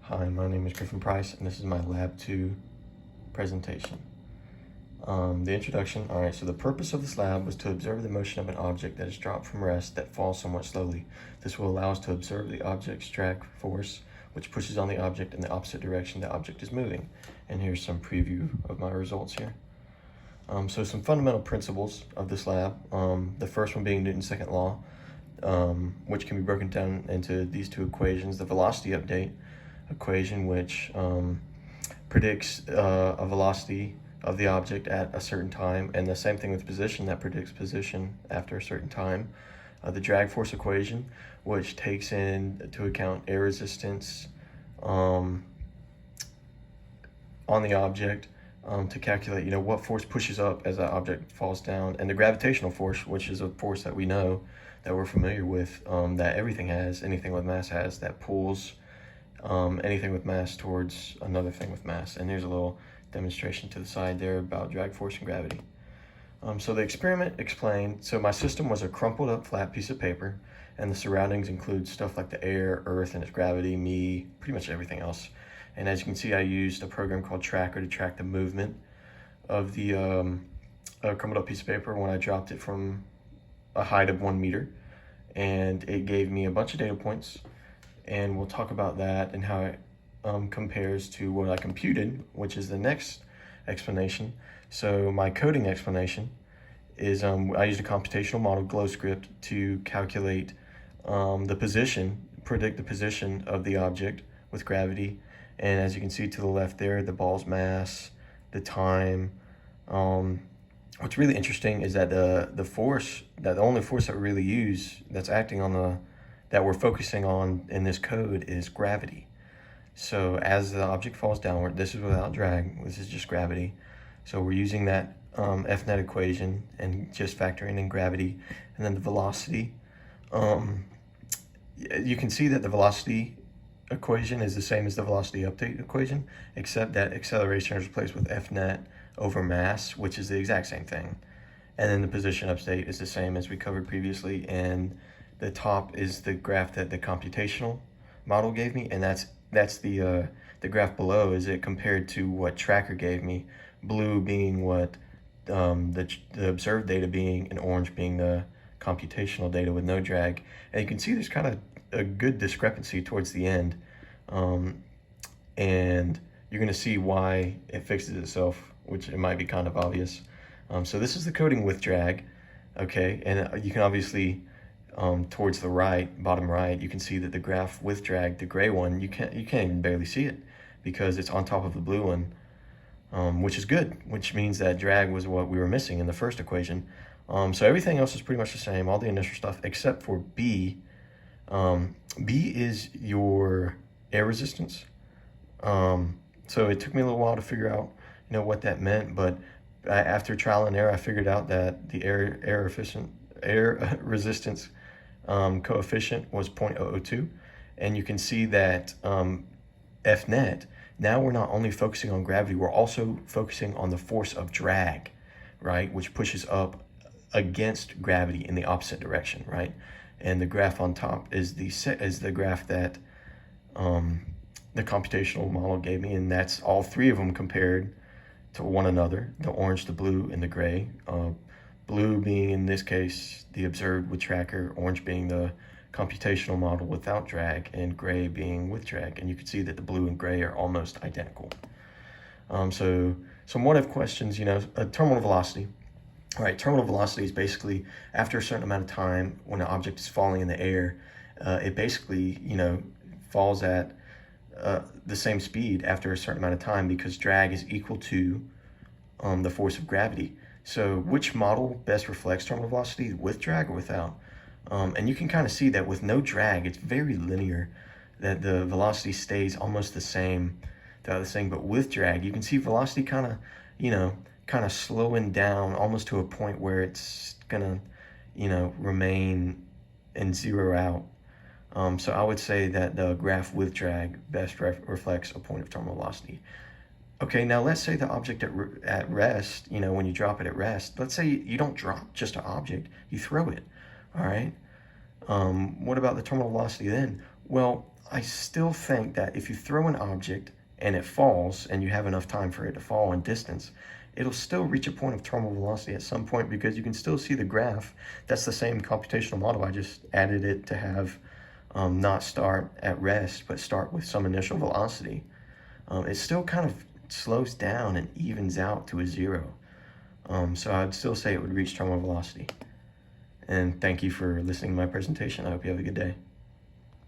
Hi, my name is Griffin Price, and this is my Lab 2 presentation. The introduction. Alright, so the purpose of this lab was to observe the motion of an object that is dropped from rest that falls somewhat slowly. This will allow us to observe the object's drag force, which pushes on the object in the opposite direction the object is moving. And here's some preview of my results here. So some fundamental principles of this lab. The first one being Newton's second law, which can be broken down into these two equations. The velocity update equation, which predicts a velocity of the object at a certain time, and the same thing with position, that predicts position after a certain time. The drag force equation, which takes into account air resistance on the object to calculate, what force pushes up as that object falls down, and the gravitational force, which is a force that we know, that we're familiar with, that everything has, anything with mass has, that pulls anything with mass towards another thing with mass. And there's a little demonstration to the side there about drag force and gravity. So the experiment explained, so my system was a crumpled up flat piece of paper, and the surroundings include stuff like the air, earth and its gravity, me, pretty much everything else. And as you can see, I used a program called Tracker to track the movement of the crumpled up piece of paper when I dropped it from a height of 1 meter. And it gave me a bunch of data points, and we'll talk about that and how it compares to what I computed, which is the next explanation. So my coding explanation is I used a computational model, GlowScript, to calculate predict the position of the object with gravity. And as you can see to the left there, the ball's mass, the time. What's really interesting is that the only force that we really use that's acting on that we're focusing on in this code is gravity. So as the object falls downward, this is without drag, this is just gravity. So we're using that F-net equation and just factoring in gravity, and then the velocity. You can see that the velocity equation is the same as the velocity update equation, except that acceleration is replaced with F-net over mass, which is the exact same thing. And then the position update is the same as we covered previously, and the top is the graph that the computational model gave me, and that's the graph below is it compared to what Tracker gave me, blue being what the observed data being, and orange being the computational data with no drag. And you can see there's kind of a good discrepancy towards the end, and you're going to see why it fixes itself, which it might be kind of obvious. So this is the coding with drag, okay, and you can obviously towards the right, bottom right, you can see that the graph with drag, the gray one, you can't even barely see it because it's on top of the blue one, which is good, which means that drag was what we were missing in the first equation. So everything else is pretty much the same, all the initial stuff, except for B. B is your air resistance. So it took me a little while to figure out, what that meant, but after trial and error, I figured out that the air resistance coefficient was 0.002, and you can see that F-net, now we're not only focusing on gravity, we're also focusing on the force of drag, right, which pushes up against gravity in the opposite direction, right? And the graph on top is the graph that the computational model gave me, and that's all three of them compared to one another, the orange, the blue, and the gray. Blue being, in this case, the observed with Tracker, orange being the computational model without drag, and gray being with drag. And you can see that the blue and gray are almost identical. So some what-if questions, terminal velocity. All right, terminal velocity is basically after a certain amount of time when an object is falling in the air, it basically, falls at the same speed after a certain amount of time because drag is equal to the force of gravity. So which model best reflects terminal velocity, with drag or without? And you can kind of see that with no drag, it's very linear, that the velocity stays almost the same throughout this thing. But with drag, you can see velocity kind of slowing down almost to a point where it's gonna, remain and zero out. So I would say that the graph with drag best reflects a point of terminal velocity. Okay, now let's say the object at rest, when you drop it at rest, let's say you don't drop just an object, you throw it, all right? What about the terminal velocity then? Well, I still think that if you throw an object and it falls and you have enough time for it to fall in distance, it'll still reach a point of terminal velocity at some point, because you can still see the graph. That's the same computational model. I just added it to have not start at rest, but start with some initial velocity. It still kind of slows down and evens out to a 0. So I'd still say it would reach terminal velocity. And thank you for listening to my presentation. I hope you have a good day.